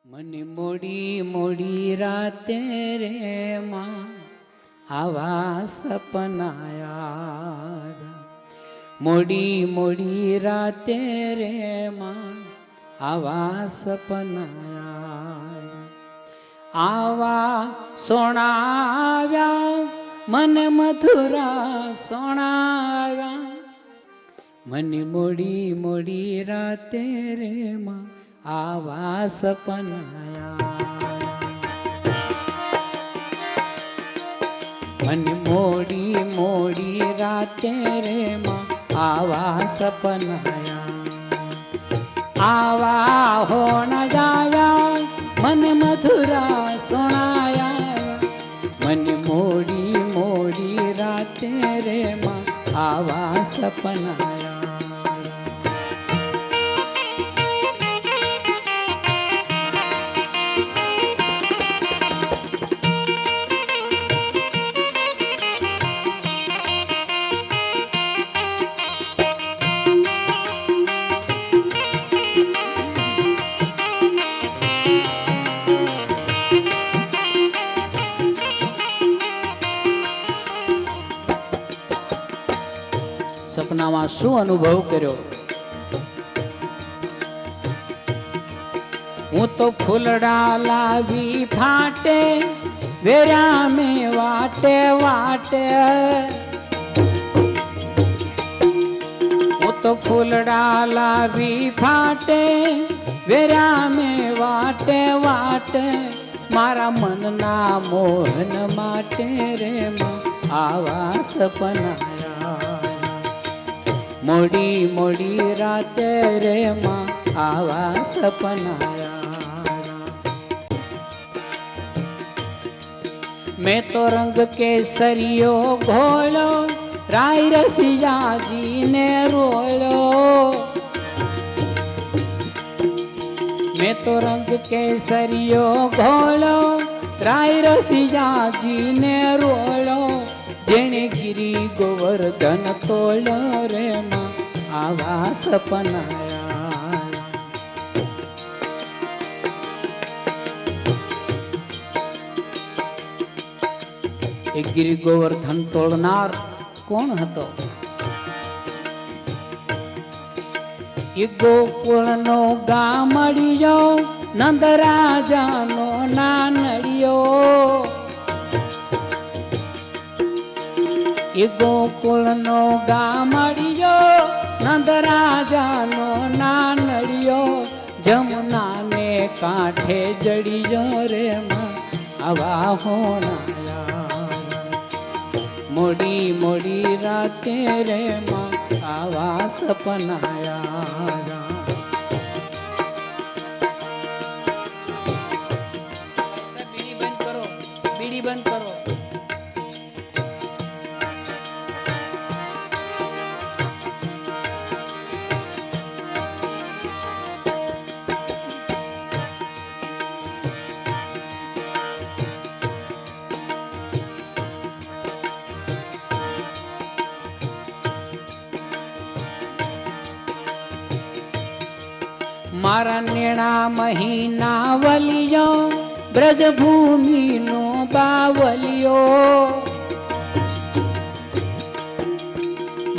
મને મોડી મોડી રાતે રે માં આવા સપનાયા મોડી મોડી રાતે રે માં આવા સપનાયા આવા સોણાવ્યા મને મધુરા સોણાવ્યા મને મોડી મોડી રાતે રે માં આવા સપનાયા મને મોડી મોડી રાતે રે માં આવા સપનાયા આવા હોણ જાવ્યા મને મધુરા સોણાયા મને મોડી મોડી રાતે રે માં આવા સપનાયા સપનામાં શું અનુભવ કર્યો? હું તો ફૂલડા લાવી ફાટે વેરા મે વાટે વાટે હું તો ફૂલડા લાવી ફાટે વેરા મે વાટે વાટે મારા મનના મોહન માટે રે આવા સપનાયા મોડી મોડી રાતે રે માં આવા સપનાયા મેં તો રંગ કેસરિયો ઘોળો રાય રસિયાજીને રોળો મેં તો રંગ કેસરિયો ઘોળો રાય રસિયાજીને રોળો જેણે ગિરી ગોવર્ધન તોલો રે માં આવા સપનાયા એ ગિરી ગોવર્ધન તોલનાર કોણ હતો? એ ગોકુળનો ગામડિયો નંદરાજાનો નાનડિયો એ ગોકુળનો ગામડિયો નંદરાજાનો નાનડિયો જમુનાને કાંઠે જડિયો રે માં આવા હોણાયા મોડી મોડી રાતે રે માં આવા સપનાયા બીડી બંધ કરો, બીડી બંધ કરો. મારા નેણા મહિના વલિયો બ્રજભૂમિનો બાવલિયો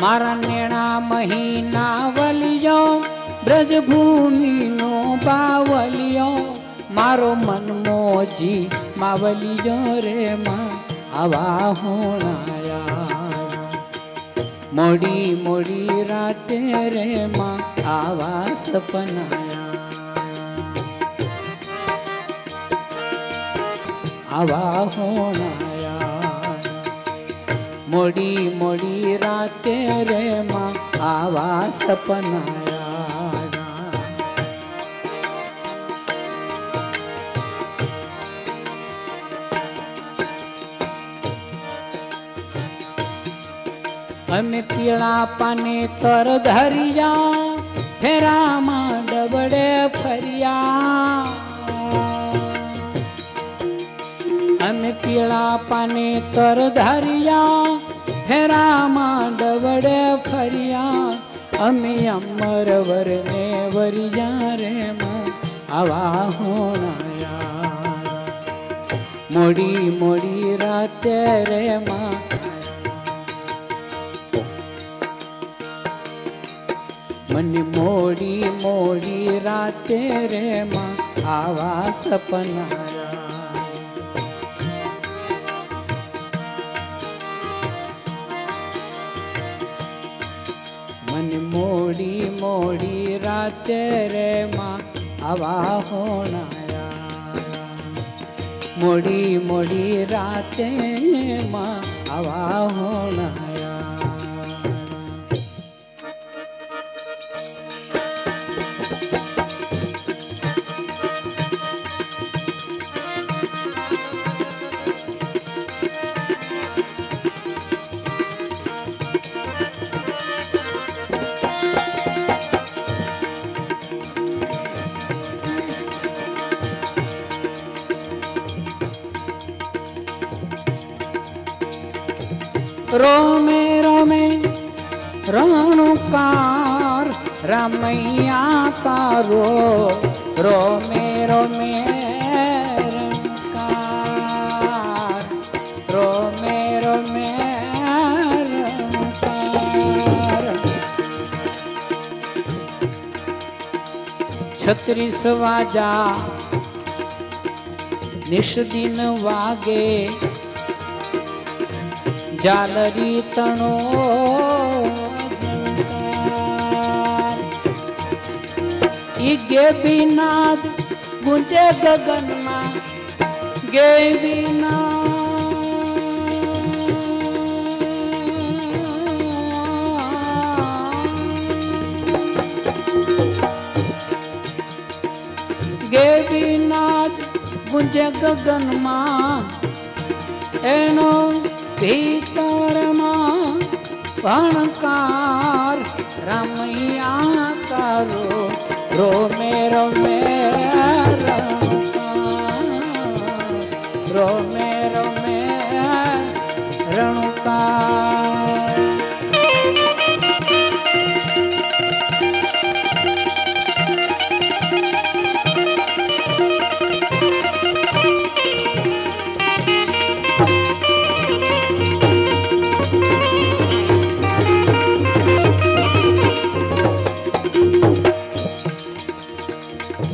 મારા નેણા મહિના વલિયો બ્રજભૂમિનો બાવલિયો મારો મનમોજી માવલિયો રે માં આવા હોણાયા મોડી મોડી રાતે રે માં આવા સપનાયા આવા હોણાયા મોડી મોડી રાતે રે માં આવા સપનાયા અમે પીળા પાને તર ધરિયા ફેરામાં ડબડે ફર્યા અમે પીળા પાને તર ધરિયા ફેરામાં ડબડે ફર્યા અમે અમરવર ને વરિયા રે માં આવા હોણા મોડી મોડી રાતે રે માં મને મોડી મોડી રાતે રે માં આવા સપના મને મોડી મોડી રાતે રે માં આવા હોણાયા મોડી મોડી રાતે માં આવા હોણાયા રોમે રોમે રણુકાર રામૈયા તારો રોમે રોમે રણુકાર રોમે રોમે રણુકાર 36 વાજા નિષદિન વાગે જાલરી તણો ઈ ગેબીનાદ ગુંજે ગગનમાં ગેબીનાદ ગુંજે ગગનમાં એનો ભીતરમાં ભણકાર રામૈયા તારો રોમે રોમે રણુકાર રોમે રોમે રણુકાર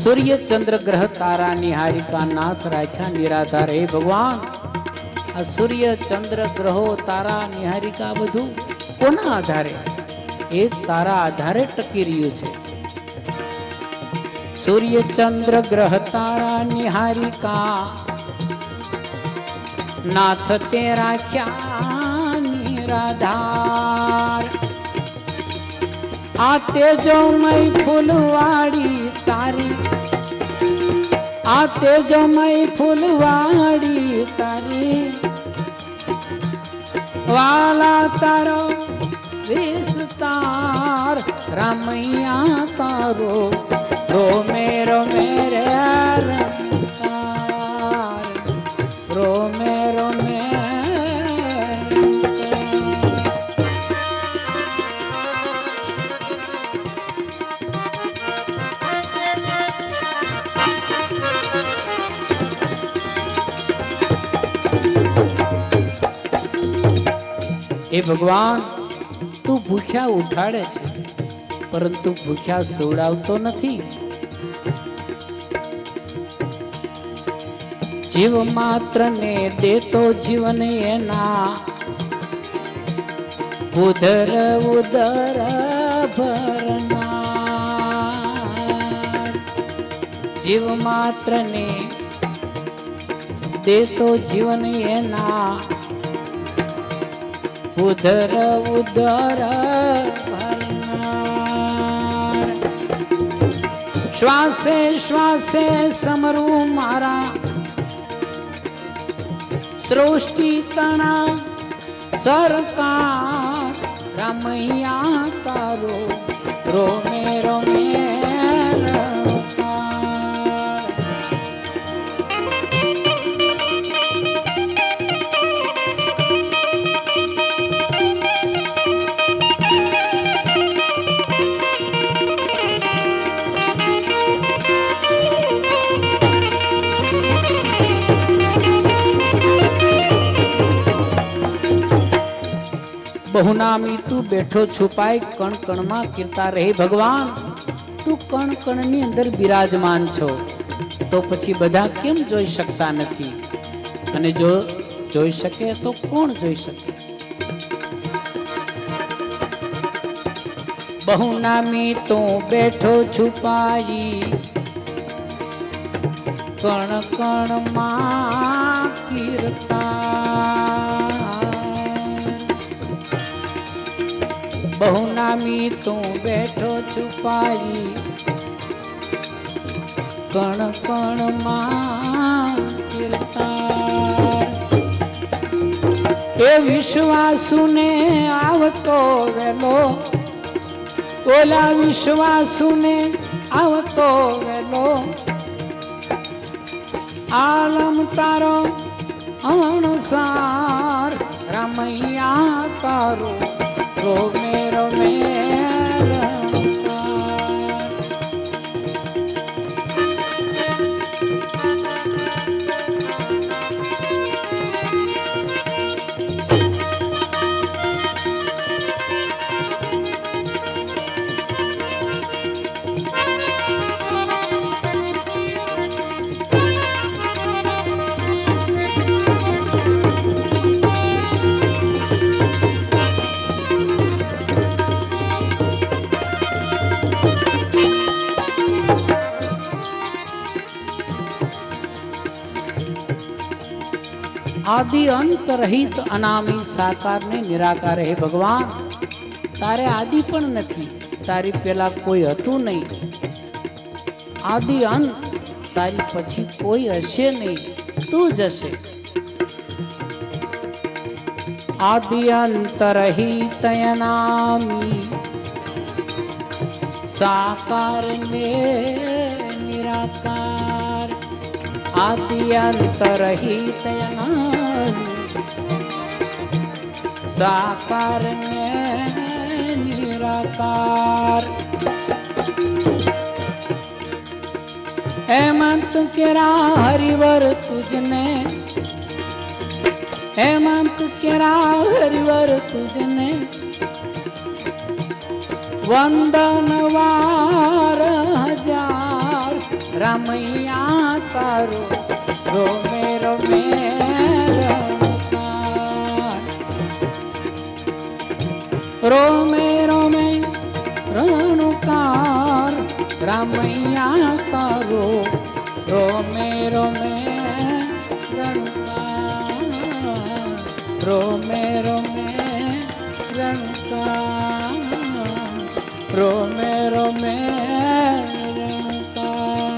सूर्य चंद्र ग्रह तारा निहारिका नाथ राख्या निराधार हे भगवान आ सूर्य चंद्र ग्रहो तारा निहारिका बधु कोना आधारे ए तारा आधारे टकी रह्यु छे सूर्य चंद्र ग्रह तारा निहारिका नाथ ते राख्या निराधार आ तेजोमय फूलवाड़ी तारी आ तेजोमय फूलवाड़ी तारी वाला तारो विस्तार रामैया तारो रोमे रोमे रे रंकार रोमे रोमे हे भगवान तू भूख्या उठाड़े छे परंतु भूख्या सोडावतो नथी जीव मात्र ने देतो जीवन एना उदर उदर भरना जीव मात्र ने देतो जीवन एना उदर उदर भरनार श्वासे श्वासे समरू मारा सृष्टि तना सरकार रामैया तारो रोमे रोमे बहुनामी तू बैठो छुपाई कण कण में कीर्ता रहे भगवान तू कण कण नी अंदर विराजमान छो तो पछी बधा केम जोई शकता नथी अने जो जोई शके तो कोण जोई शके बहुनामी तो बैठो छुपाई कण कण मां कीर्ता बहुनामी तो बैठो छुपाई कण कण मां कीर्ता ए विश्वासु ने आवतो वेलो ओला विश्वासु ने आवतो वेलो आलम तारो अनुसार रामैया तारो रोमे रोमे आदि अंत रहित अनामी साकार ने निराकार है भगवान तारे आदि पण नथी तारी पेला कोई हतु नहीं आदि अंत तारी पछी कोई हशे नहीं तू जशे आदि अंत रहित अनामी साकार ने निराकार आदि अंत रहित साकार ने निराकार हेमंत केरा हरिवर तुझने हेमंत केरा हरिवर तुझने वंदन वार हजार रामैया तारो रोमे रोमे रोमे रोमे रणुकार रामैया तारो रोमे रोमे रणुकार रोमे रोमे रणुकार रोमे रोमे रणुकार